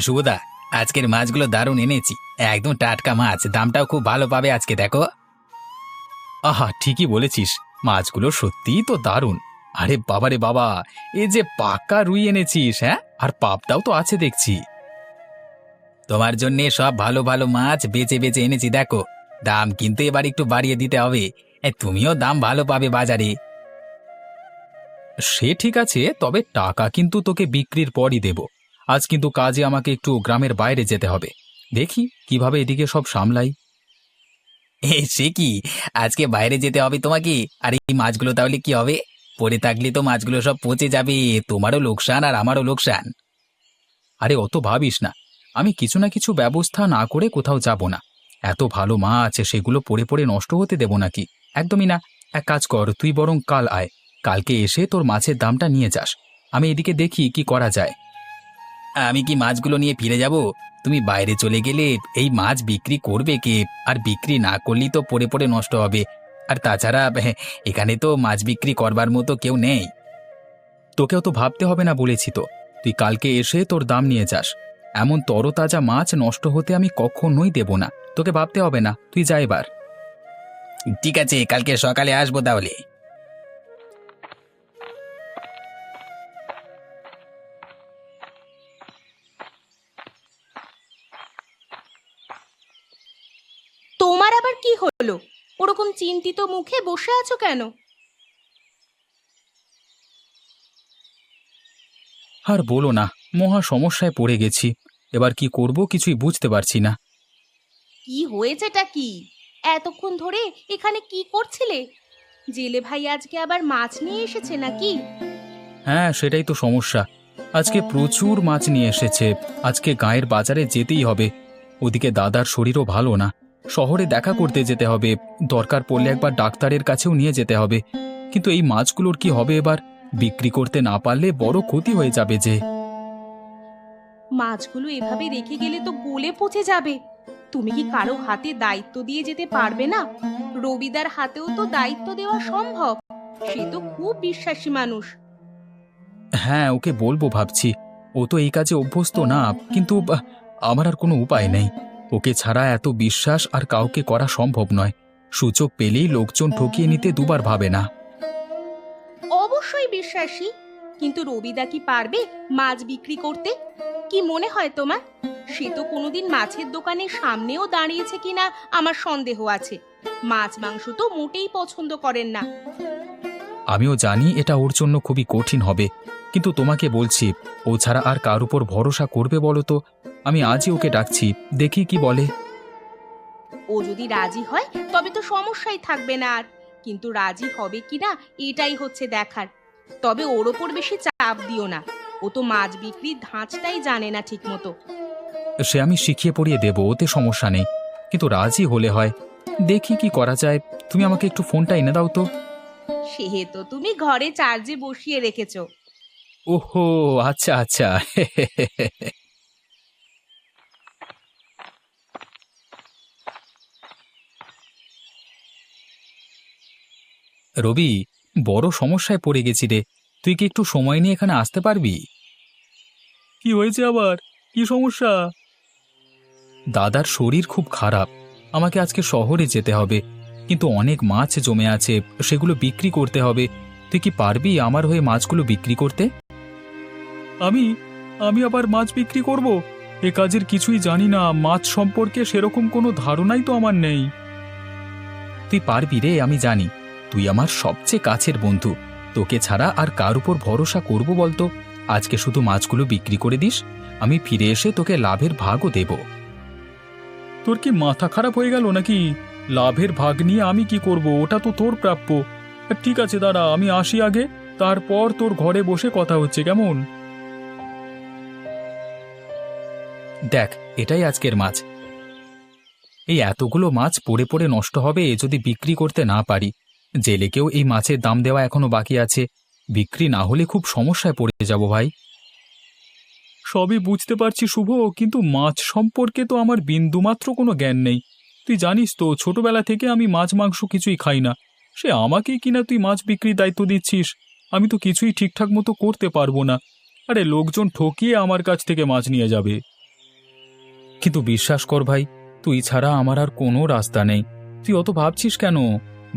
শুভদা, আজকের মাছগুলো দারুণ এনেছি। একদম টাটকা মাছ, দামটাও খুব ভালো পাবে আজকে, দেখো। আহা, ঠিকই বলেছিস, মাছগুলো সত্যিই তো দারুণ। আরে বাবারে বাবা, এ যে পাকা রুই এনেছিস! হ্যাঁ, আর পাবদাও তো আছে দেখছি। তোমার জন্যে সব ভালো ভালো মাছ বেছে বেছে এনেছি, দেখো। দাম কিন্তু এবার একটু বাড়িয়ে দিতে হবে। তুমিও দাম ভালো পাবে বাজারে। সে ঠিক আছে, তবে টাকা কিন্তু তোকে বিক্রির পরই দেব। আজ কিন্তু কাজে আমাকে একটু গ্রামের বাইরে যেতে হবে। দেখি কিভাবে এদিকে সব সামলাই। সে কি, আজকে বাইরে যেতে হবে তোমাকে? আর এই মাছগুলো তাহলে কি হবে? পড়ে থাকলে তো মাছগুলো সব পচে যাবে। তোমারও লোকসান আর আমারও লোকসান। আরে অত ভাবিস না, আমি কিছু না কিছু ব্যবস্থা না করে কোথাও যাব না। এত ভালো মাছ, সেগুলো পড়ে পড়ে নষ্ট হতে দেব নাকি? একদমই না। এক কাজ কর, তুই বরং কাল আয়। কালকে এসে তোর মাছের দামটা নিয়ে যাস। আমি এদিকে দেখি কি করা যায়। আমি কি মাছগুলো নিয়ে ফিরে যাব? তুমি বাইরে চলে গেলে এই মাছ বিক্রি করবে কে? আর বিক্রি না করলেই তো পড়ে পড়ে নষ্ট হবে। আর তাছাড়া এখানে তো মাছ বিক্রি করবার মতো কেউ নেই। তোকেও তো ভাবতে হবে না বলেছি তো। তুই কালকে এসে তোর দাম নিয়ে যাস। এমন তরতাজা মাছ নষ্ট হতে আমি কখনোই দেব না। তোকে ভাবতে হবে না, তুই যা এবার। ঠিক আছে, কালকে সকালে আসবো তাহলে। তোমার আবার কি হলো? ওরকম চিন্তিত মুখে বসে আছো কেন? আর বলো না, মহা সমস্যায় পড়ে গেছি। এবার কি করব কিছুই বুঝতে পারছি না। কি হয়েছেটা কি? এতক্ষণ ধরে এখানে কি করছিলে? জেলে ভাই আজকে আবার মাছ নিয়ে এসেছে নাকি? হ্যাঁ, সেটাই তো সমস্যা। আজকে প্রচুর মাছ নিয়ে এসেছে। আজকে গায়ের বাজারে যেতেই হবে। ওদিকে দাদার শরীরও ভালো না। শহরে দেখা করতে যেতে হবে। দরকার পড়লে একবার ডাক্তারের কাছেও নিয়ে যেতে হবে। কিন্তু এই মাছগুলোর কি হবে এবার? বিক্রি করতে না পারলে বড় ক্ষতি হয়ে যাবে যে। মাছগুলো এভাবে রেখে গেলে তো গলে পচে যাবে। তুমি কি কারো হাতে দায়িত্ব দিয়ে যেতে পারবে না? রবিদার হাতেও তো দায়িত্ব দেওয়া সম্ভব। সে তো খুব বিশ্বাসী মানুষ। হ্যাঁ, ওকে বলবো ভাবছি। ও তো এই কাজে অভ্যস্ত না, কিন্তু আমার আর কোনো উপায় নেই। ওকে ছাড়া এত বিশ্বাস আর কাউকে করা সম্ভব নয়। সুযোগ পেলেই লোকজন ঠকিয়ে নিতে দুবার ভাবে না। অবশ্যই বিশ্বাসী, কিন্তু রবিদা কি পারবে মাছ বিক্রি করতে? কি মনে হয় তোমার? সে তো কোনোদিন মাছের দোকানের সামনেও দাঁড়িয়েছে কিনা আমার সন্দেহ আছে। মাছ মাংস তো মোটেই পছন্দ করেন না। আমিও জানি এটা ওর জন্য খুবই কঠিন হবে, কিন্তু তোমাকে বলছি, ও ছাড়া আর কার উপর ভরসা করবে বলো তো? আমি আজই ওকে ডাকছি, দেখি কি বলে। ও যদি রাজি হয় তবে তো সমস্যাই থাকবে না আর। কিন্তু রাজি হবে কিনা এটাই হচ্ছে দেখার। তবে ওর ওপর বেশি চাপ দিও না। ও তো মাছ বিক্রির ধাঁচটাই জানে না ঠিক মতো। সে আমি শিখিয়ে পড়িয়ে দেবো, ওতে সমস্যা নেই। কিন্তু রাজি হলে হয়। দেখি কি করা যায়। তুমি আমাকে একটু ফোনটা এনে দাও তো। সে তো তুমি ঘরে চার্জে বসিয়ে রেখেছো। ওহো, আচ্ছা আচ্ছা। রবি, বড় সমস্যায় পড়ে গেছি রে। তুই কি একটু সময় নিয়ে এখানে আসতে পারবি? কি হয়েছে আবার? কি সমস্যা? দাদার শরীর খুব খারাপ। আমাকে আজকে শহরে যেতে হবে। কিন্তু অনেক মাছ জমে আছে, সেগুলো বিক্রি করতে হবে। তুই কি পারবি আমার হয়ে মাছগুলো বিক্রি করতে? আমি আমি আবার মাছ বিক্রি করব? এ কাজের কিছুই জানি না। মাছ সম্পর্কে সেরকম কোনো ধারণাই তো আমার নেই। তুই পারবি রে, আমি জানি। তুই আমার সবচেয়ে কাছের বন্ধু। তোকে ছাড়া আর কার উপর ভরসা করব বলতো? আজকে শুধু মাছগুলো বিক্রি করে দিস। আমি ফিরে এসে তোকে লাভের ভাগও দেব। তোর কি মাথা খারাপ হয়ে গেল নাকি? লাভের ভাগ নিয়ে আমি কি করব? ওটা তো তোর প্রাপ্য। ঠিক আছে, দাঁড়া, আমি আসি আগে। তারপর তোর ঘরে বসে কথা হচ্ছে, কেমন? দেখ, এটাই আজকের মাছ। এই এতগুলো মাছ পড়ে পড়ে নষ্ট হবে যদি বিক্রি করতে না পারি। জেলেকেও এই মাছের দাম দেওয়া এখনো বাকি আছে। বিক্রি না হলে খুব সমস্যায় পড়ে যাব ভাই। সবই বুঝতে পারছি শুভ, কিন্তু মাছ সম্পর্কে তো আমার বিন্দুমাত্র কোনো জ্ঞান নেই। তুই জানিস তো, ছোটবেলা থেকে আমি মাছ মাংস কিছুই খাই না। সে আমাকেই কিনা তুই মাছ বিক্রির দায়িত্ব দিচ্ছিস। আমি তো কিছুই ঠিকঠাক মতো করতে পারবো না। আরে লোকজন ঠকিয়ে আমার কাছ থেকে মাছ নিয়ে যাবে। কিন্তু বিশ্বাস কর ভাই, তুই ছাড়া আমার আর কোনো রাস্তা নেই। তুই অত ভাবছিস কেন?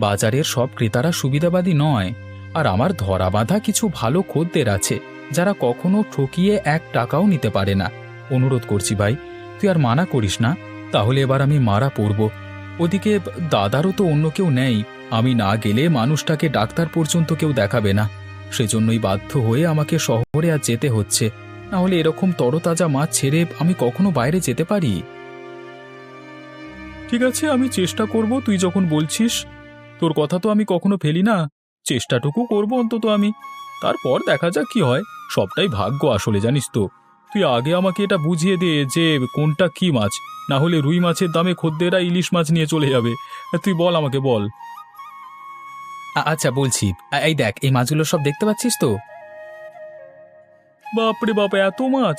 বাজারের সব ক্রেতারা সুবিধাবাদী নয়। আর আমার ধরা বাঁধা কিছু ভালো খদ্দের আছে, যারা কখনো ঠকিয়ে 1 টাকাও নিতে পারে না। অনুরোধ করছি ভাই, তুই আর মানা করিস না, তাহলে এবার আমি মারা পড়ব। ওদিকে দাদারও তো অন্য কেউ নেই, আমি না গেলে মানুষটাকে ডাক্তার পর্যন্ত কেউ দেখাবে না। সেজন্যই বাধ্য হয়ে আমাকে শহরে আর যেতে হচ্ছে, না হলে এরকম তরতাজা মাছ ছেড়ে আমি কখনো বাইরে যেতে পারি? ঠিক আছে, আমি চেষ্টা করব, তুই যখন বলছিস। তোর কথা তো আমি কখনো ফেলি না, চেষ্টাটুকু করব অন্তত আমি। তারপর দেখা যাক কি হয়, সবটাই ভাগ্য আসলে, জানিস তো। তুই আগে আমাকে এটা বুঝিয়ে দে যে কোনটা কি মাছ, না হলে রুই মাছের দামে খদ্দেররা ইলিশ মাছ নিয়ে চলে যাবে। তুই বল, আমাকে বল। আচ্ছা বলছি, এই দেখ, এই মাছগুলো সব দেখতে পাচ্ছিস তো? বাপরে বাপ, এত মাছ!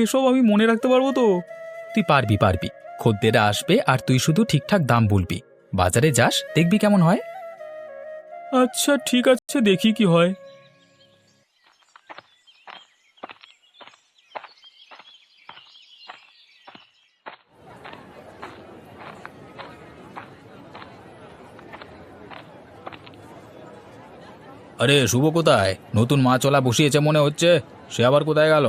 এসব আমি মনে রাখতে পারবো তো? তুই পারবি পারবি। খদ্দেররা আসবে আর তুই শুধু ঠিকঠাক দাম বলবি। বাজারে যাস, দেখবি কেমন হয়। আচ্ছা ঠিক আছে, দেখি কি হয়। আরে শুভ কোথায়? নতুন মাছওয়ালা বসিয়েছে মনে হচ্ছে, সে আবার কোথায় গেল?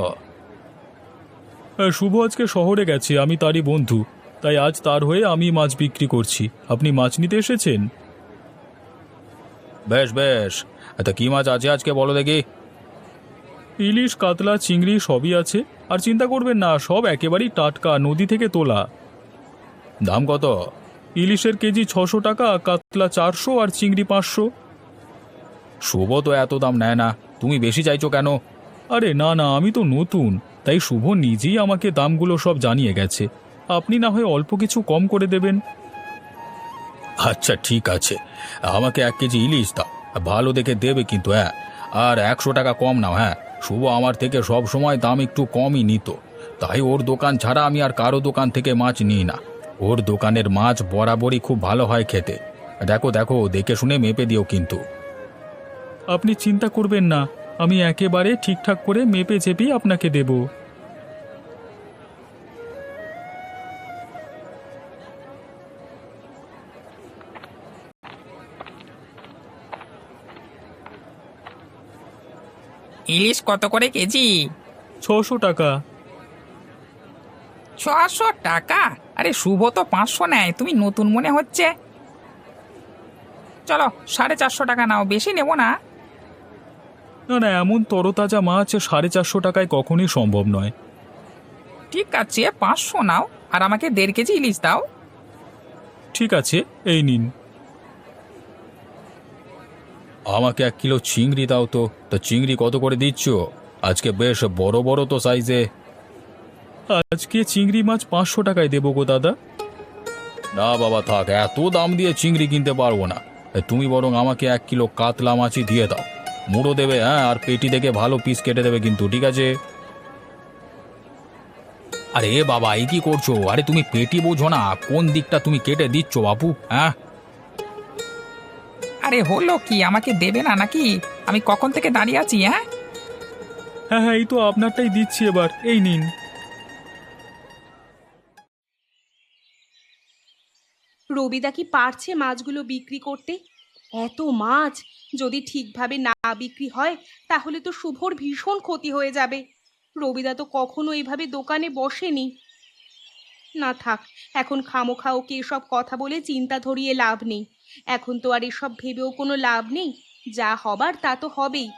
শুভ আজকে শহরে গেছে, আমি তারই বন্ধু, তাই আজ তার হয়ে আমি মাছ বিক্রি করছি। আপনি মাছ নিতে এসেছেন? বেশ বেশ, তা কি মাছ আছে আজকে বলো দেখি। ইলিশ, কাতলা, চিংড়ি সবই আছে। আর চিন্তা করবেন না, সব একেবারেই টাটকা, নদী থেকে তোলা। দাম কত? ইলিশের কেজি 600 টাকা, কাতলা 400 আর চিংড়ি 500। শুভ তো এত দাম নেয় না, তুমি বেশি চাইছো কেন? আরে না না, আমি তো নতুন, তাই শুভ নিজেই আমাকে দামগুলো সব জানিয়ে গেছে। আপনি না হয় অল্প কিছু কম করে দেবেন। আচ্ছা ঠিক আছে, আমাকে 1 কেজি ইলিশ দাও, ভালো দেখে দেবে কিন্তু, হ্যাঁ। আর 100 টাকা কম নাও, হ্যাঁ। শুভ আমার থেকে সব সময় দাম একটু কমই নিত, তাই ওর দোকান ছাড়া আমি আর কারো দোকান থেকে মাছ নিই না। ওর দোকানের মাছ বরাবরই খুব ভালো হয় খেতে। দেখো দেখো, দেখে শুনে মেপে দিও কিন্তু। আপনি চিন্তা করবেন না, আমি একেবারে ঠিকঠাক করে মেপে চেপেই আপনাকে দেব। ইলিশ কত করে কেজি? 600 টাকা। 600 টাকা? আরে শুভ তো 500 নেয়, তুমি নতুন মনে হচ্ছে। চলো 450 টাকা নাও, বেশি নেব না। না না, এমন তরতাজা মাছ 450 টাকায় কখনোই সম্ভব নয়। ঠিক আছে, 500 নাও, আর আমাকে 1.5 কেজি ইলিশ দাও। ঠিক আছে, এই নিন। আমাকে 1 কিলো চিংড়ি দাও তো। তা চিংড়ি কত করে দিচ্ছ? আজকে বেশ বড় বড় তো সাইজে। আজকে চিংড়ি মাছ 500 টাকায় দেবো গো দাদা। না বাবা থাক, এত দাম দিয়ে চিংড়ি কিনতে পারবো না। তুমি বরং আমাকে 1 কিলো কাতলা মাছই দিয়ে দাও। মুড়ো দেবে, হ্যাঁ, আর পেটি থেকে ভালো পিস কেটে দেবে কিন্তু, ঠিক আছে? আরে বাবা, এই কি করছো? আরে তুমি পেটি বোঝো না, কোন দিকটা তুমি কেটে দিচ্ছ বাপু, হ্যাঁ? আরে হলো কি, আমাকে দেবে না নাকি? আমি কখন থেকে দাঁড়িয়ে আছি, হ্যাঁ? হ্যাঁ হ্যাঁ, এই তো আপনারটাই দিচ্ছি এবার, এই নিন। রবিদা কি পারছে মাছগুলো বিক্রি করতে? এত মাছ যদি ঠিকভাবে না বিক্রি হয়, তাহলে তো শুভর ভীষণ ক্ষতি হয়ে যাবে। রবিদা তো কখনো এইভাবে দোকানে বসেনি। না থাক, এখন খামোখা ওকে এসব কথা বলে চিন্তা ধরিয়ে লাভ নেই। এখন তো আর এসব ভেবেও কোনো লাভ নেই, যা হবার তা তো হবেই।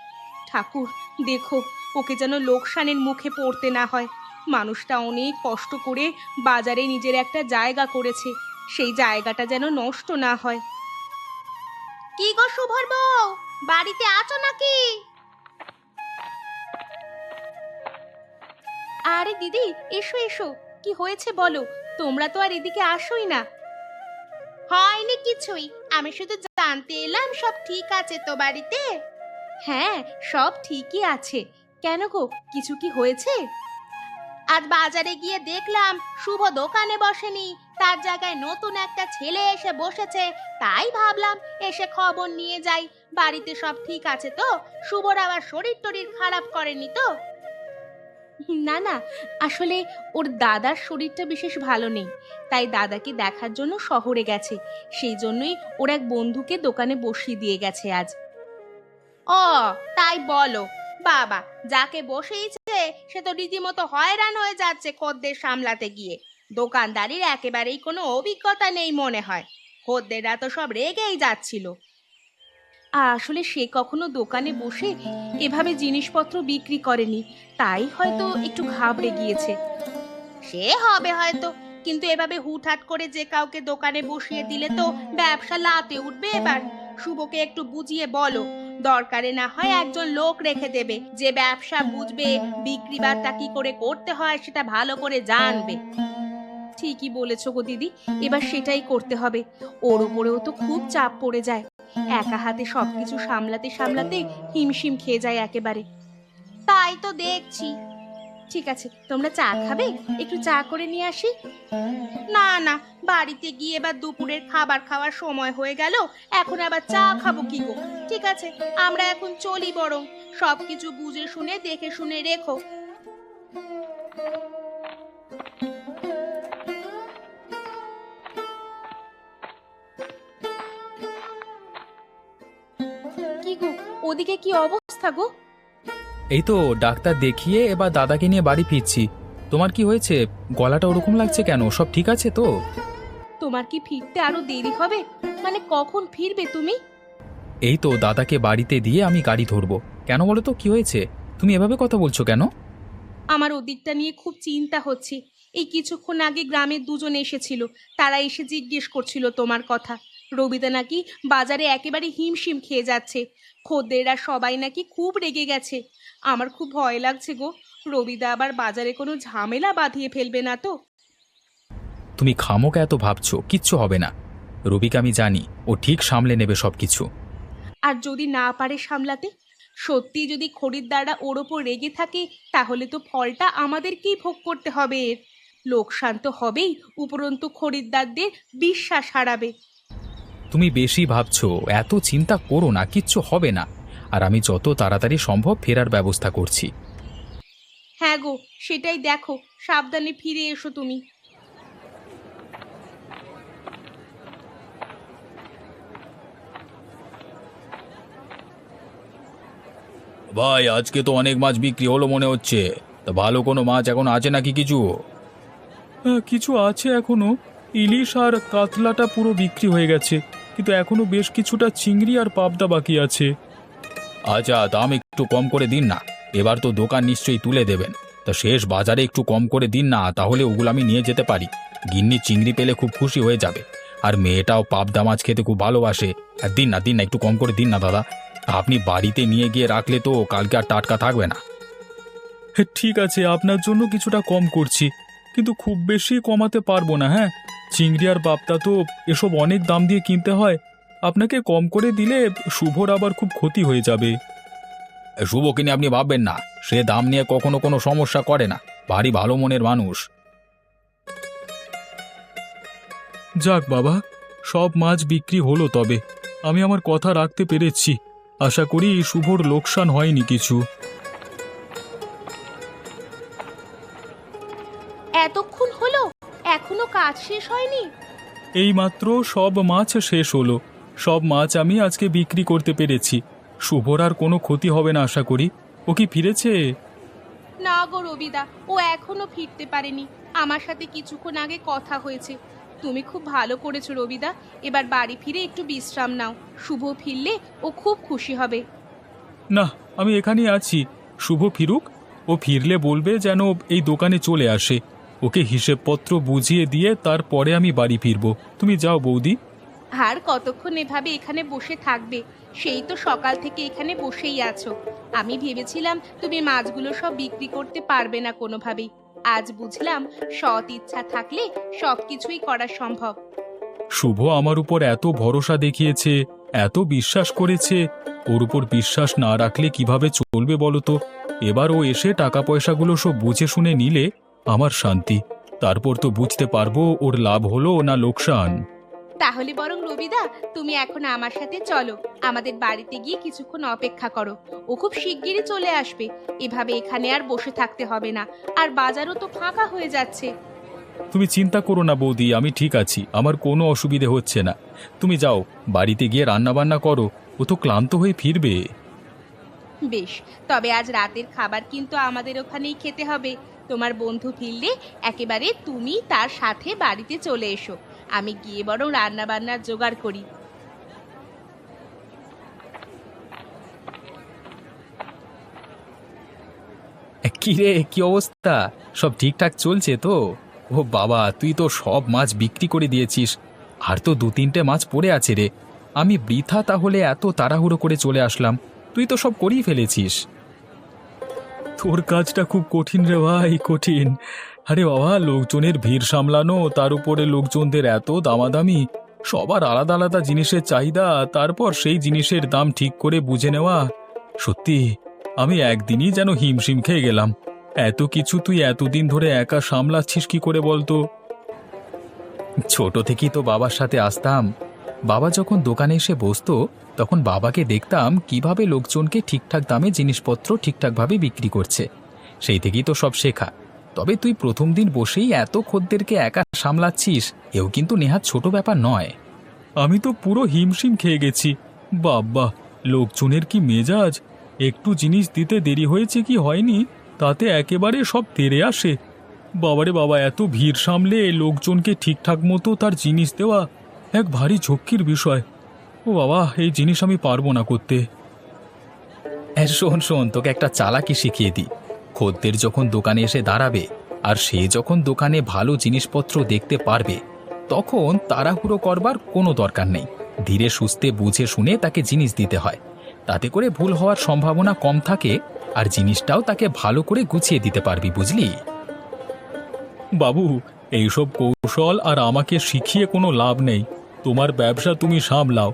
ঠাকুর, দেখো ওকে যেন লোকসানের মুখে পড়তে না হয়। মানুষটা অনেক কষ্ট করে বাজারে নিজের একটা জায়গা করেছে, সেই জায়গাটা যেন নষ্ট না হয়। কি গো শুভর বউ, বাড়িতে আছো নাকি? আরে দিদি, এসো এসো, কি হয়েছে বলো? তোমরা তো আর এদিকে আসোই না। হয়নি কিছুই, আমি শুধু জানতে এলাম সব ঠিক আছে তো বাড়িতে। হ্যাঁ, সব ঠিকই আছে। কেন গো, কিছু কি হয়েছে? আজ বাজারে গিয়ে দেখলাম শুভ দোকানে বসেনি, তার জায়গায় নতুন একটা ছেলে এসে বসেছে। তাই ভাবলাম এসে খবর নিয়ে যাই, বাড়িতে সব ঠিক আছে তো? শুভর আবার শরীর টরীর খারাপ করেনি তো? না না, আসলে ওর দাদার শরীরটা বিশেষ ভালো নেই, তাই দাদাকে দেখার জন্য শহরে গেছে। সেই জন্যই ওর এক বন্ধুকে দোকানে বসিয়ে দিয়ে গেছে আজ। ও, তাই বলো? বাবা, যাকে বসিয়েছে সে তো রীতিমতো হয়রান হয়ে যাচ্ছে খদ্দের সামলাতে গিয়ে। দোকানদারির একেবারেই কোনো অভিজ্ঞতা নেই মনে হয়। খদ্দেররা তো সব রেগেই যাচ্ছিল। আসলে সে কখনো দোকানে বসে এভাবে জিনিসপত্র বিক্রি করেনি, তাই হয়তো একটু ঘাবড়ে গিয়েছে। সে হবে হয়তো, কিন্তু এভাবে হুটহাট করে যে কাউকে দোকানে বসিয়ে দিলে তো ব্যবসা লাতে উঠবে। এবার শুভকে একটু বুঝিয়ে বলো, দরকারে না হয় একজন লোক রেখে দেবে যে ব্যবসা বুঝবে, বিক্রি বাট্টা কি করে করতে হয় সেটা ভালো করে জানবে। ঠিকই বলেছো গো দিদি, এবার সেটাই করতে হবে। ওর উপরেও তো খুব চাপ পড়ে যায়, একা হাতে সবকিছু সামলাতে সামলাতে হিমশিম খেয়ে যায় একেবারে। তাই তো দেখছি। ঠিক আছে, তোমরা চা খাবে? একটু চা করে নিয়ে আসি। না না, বাড়িতে গিয়ে এবার দুপুরের খাবার খাওয়ার সময় হয়ে গেল, এখন আবার চা খাবো কি গো? ঠিক আছে, আমরা এখন চলি, বরং সবকিছু বুঝে শুনে দেখে শুনে রেখো। কি গো, ওদিকে কি অবস্থা গো? এই তো ডাক্তার দেখিয়ে এবার দাদাকে নিয়ে বাড়ি ফিরছি। তোমার কি হয়েছে? গলাটা ওরকম লাগছে কেন? সব ঠিক আছে তো? তোমার কি ফিরতে আরো দেরি হবে? মানে কখন ফিরবে তুমি? এই তো দাদাকে বাড়িতে দিয়ে আমি গাড়ি ধরবো। কেন বলো তো, কি হয়েছে? তুমি এভাবে কথা বলছো কেন? আমার ওদিকটা নিয়ে খুব চিন্তা হচ্ছে। এই কিছুক্ষণ আগে গ্রামের দুজন এসেছিল, তারা এসে জিজ্ঞেস করছিল তোমার কথা। রবিদা নাকি বাজারে একেবারে হিমশিম খেয়ে যাচ্ছে, খদ্দেররা সবাই নাকি খুব রেগে গেছে। আমার খুব ভয় লাগছে গো, রবিদা আবার বাজারে কোনো ঝামেলা বাঁধিয়ে ফেলবে না তো? তুমি খামোকা এত ভাবছো, কিচ্ছু হবে না। রবিকে আমি জানি, ও ঠিক সামলে নেবে সবকিছু। আর যদি না পারে সামলাতে, সত্যি যদি খরিদ্দাররা ওর ওপর রেগে থাকে, তাহলে তো ফলটা আমাদেরকেই ভোগ করতে হবে। এর লোকসান তো হবেই, উপরন্তু খরিদ্দারদের বিশ্বাস হারাবে। তুমি বেশি ভাবছো, এত চিন্তা করো না, কিচ্ছু হবে না। আর আমি যত তাড়াতাড়ি সম্ভব ফেরার ব্যবস্থা করছি। হ্যাঁ গো, সেটাই দেখো, সাবধানে ফিরে এসো তুমি। ভাই, আজকে তো অনেক মাছ বিক্রি হলো মনে হচ্ছে। তা ভালো কোনো মাছ এখন আছে নাকি কিছু? কিছু আছে এখনো। ইলিশ আর কাতলাটা পুরো বিক্রি হয়ে গেছে, কিন্তু এখনো বেশ কিছুটা চিংড়ি আর পাবদা বাকি আছে। আচ্ছা, দাম একটু কম করে দিন না। এবার তো দোকান নিশ্চয়ই তুলে দেবেন, তা শেষ বাজারে একটু কম করে দিন না, তাহলে ওগুলো আমি নিয়ে যেতে পারি। গিন্নি চিংড়ি পেলে খুব খুশি হয়ে যাবে, আর মেয়েটাও পাবদা মাছ খেতে খুব ভালোবাসে। আর দিন না, দিন না, একটু কম করে দিন না দাদা। আপনি বাড়িতে নিয়ে গিয়ে রাখলে তো কালকে আর টাটকা থাকবে না। ঠিক আছে, আপনার জন্য কিছুটা কম করছি, কিন্তু খুব বেশি কমাতে পারবো না। হ্যাঁ, চিংড়ি আর পাবদা তো এসব অনেক দাম দিয়ে কিনতে হয়। আপনাকে কম করে দিলে শুভর আবার খুব ক্ষতি হয়ে যাবে। শুভ কিনে আপনি ভাববেন না, সে দাম নিয়ে কখনো কোনো সমস্যা করে না, ভারী ভালো মনের মানুষ। যাক বাবা, সব মাছ বিক্রি হলো, তবে আমি আমার কথা রাখতে পেরেছি। আশা করি শুভর লোকসান হয়নি কিছু। এতক্ষণ হলো, এখনো কাজ শেষ হয়নি? এইমাত্র সব মাছ শেষ হলো। সব মাছ আমি আজকে বিক্রি করতে পেরেছি। শুভর আর কোনো ক্ষতি হবে না আশা করি। ও কি ফিরেছে? না গো রবিদা, ও এখনো ফিরতে পারেনি। আমার সাথে কিছুক্ষণ আগে কথা হয়েছে। তুমি খুব ভালো করেছো রবিদা, এবার বাড়ি ফিরে একটু বিশ্রাম নাও। শুভ ফিরলে ও খুব খুশি হবে। না, আমি এখানেই আছি। শুভ ফিরুক, ও ফিরলে বলবে যেন এই দোকানে চলে আসে। ওকে হিসেবপত্র বুঝিয়ে দিয়ে তারপরে আমি বাড়ি ফিরবো। তুমি যাও বৌদি। আর কতক্ষণ এভাবে এখানে বসে থাকবে? সেই তো সকাল থেকে এখানে বসেই আছো। আমি ভেবেছিলাম তুমি মাছগুলো সব বিক্রি করতে পারবে না কোনোভাবেই। আজ বুঝলাম সৎ ইচ্ছা থাকলে সবকিছুই করা সম্ভব। শুভ আমার উপর এত ভরসা দেখিয়েছে, এত বিশ্বাস করেছে। ওর উপর বিশ্বাস না রাখলে কিভাবে চলবে বলো তো? এবার ও এসে টাকা পয়সাগুলো সব বুঝে শুনে নিলে আমার শান্তি। তারপর তো বুঝতে পারবো ওর লাভ হলো না লোকসান। তাহলে বরং রবিদা, তুমি এখন আমার সাথে চলো, আমাদের বাড়িতে গিয়ে কিছুক্ষণ অপেক্ষা করো। ও খুব শিগগিরই চলে আসবে। এভাবে এখানে আর বসে থাকতে হবে না, আর বাজারও তো ফাঁকা হয়ে যাচ্ছে। তুমি চিন্তা করো না বৌদি, আমি ঠিক আছি, আমার কোনো অসুবিধে হচ্ছে না। তুমি যাও, বাড়িতে গিয়ে রান্না বান্না করো, ও তো ক্লান্ত হয়ে ফিরবে। বেশ, তবে আজ রাতের খাবার কিন্তু আমাদের ওখানেই খেতে হবে। তোমার বন্ধু ফিরলে একেবারে তুমি তার সাথে বাড়িতে চলে এসো। আমি গিয়ে বরং রান্না বান্নার জোগাড় করি। কি রে, কি অবস্থা? সব ঠিকঠাক চলছে তো? ও বাবা, তুই তো সব মাছ বিক্রি করে দিয়েছিস, আর তো 2-3টে মাছ পড়ে আছে রে। আমি বৃথা তাহলে এত তাড়াহুড়ো করে চলে আসলাম, তুই তো সব করেই ফেলেছিস। তোর কাজটা খুব কঠিন রে ভাই, কঠিন। আরে বাবা, লোকজনের ভিড় সামলানো, তার উপরে লোকজনদের এত দামাদামি, সবার আলাদা আলাদা জিনিসের চাহিদা, তারপর সেই জিনিসের দাম ঠিক করে বুঝে নেওয়া। সত্যি আমি একদিনই যেন হিমশিম খেয়ে গেলাম। এত কিছু তুই এতদিন ধরে একা সামলাচ্ছিস কি করে বলতো? ছোট থেকেই তো বাবার সাথে আসতাম। বাবা যখন দোকানে এসে বসতো, তখন বাবাকে দেখতাম কিভাবে লোকজনকে ঠিকঠাক দামে জিনিসপত্র ঠিকঠাকভাবে বিক্রি করছে। সেই থেকেই তো সব শেখা। তবে তুই প্রথম দিন বসেই এত খদ্দেরকে একা সামলাচ্ছিস, এও কিন্তু নেহাত ছোট ব্যাপার নয়। আমি তো পুরো হিমশিম খেয়ে গেছি। বাবা, লোকজনের কি মেজাজ! একটু জিনিস দিতে দেরি হয়েছে কি হয়নি, তাতে একেবারে সব তেড়ে আসে। বাবারে বাবা, এত ভিড় সামলে লোকজনকে ঠিকঠাক মতো তার জিনিস দেওয়া এক ভারী ঝক্কির বিষয়। ও বাবা, এই জিনিস আমি পারবো না করতে। শোন শোন, তোকে একটা চালাকি শিখিয়ে দিই। খদ্দের যখন দোকানে এসে দাঁড়াবে, আর সে যখন দোকানে ভালো জিনিসপত্র দেখতে পারবে, তখন তাড়াহুড়ো করবার কোনো দরকার নেই। ধীরে সুস্থে বুঝে শুনে তাকে জিনিস দিতে হয়। তাতে করে ভুল হওয়ার সম্ভাবনা কম থাকে, আর জিনিসটাও তাকে ভালো করে গুছিয়ে দিতে পারবি, বুঝলি? বাবু, এইসব কৌশল আর আমাকে শিখিয়ে কোনো লাভ নেই। তোমার ব্যবসা তুমি সামলাও।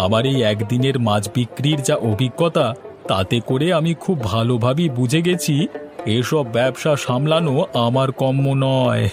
আমার এই একদিনের মাছ বিক্রির যা অভিজ্ঞতা, তাতে করে আমি খুব ভালোভাবেই বুঝে গেছি এসব ব্যবসা সামলানো আমার কম্ম নয়।